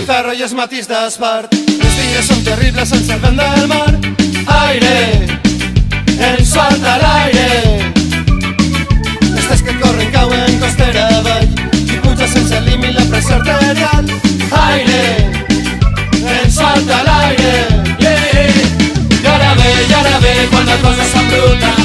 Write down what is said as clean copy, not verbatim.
ferro i els matís d'espart. Els dies són terribles sense el vent del mar. Aire, ens falta l'aire. Estes que corren cauen costera avall i puja sense límit la pressió arterial. Aire, ens falta l'aire. I ara ve quan la cosa s'embruta.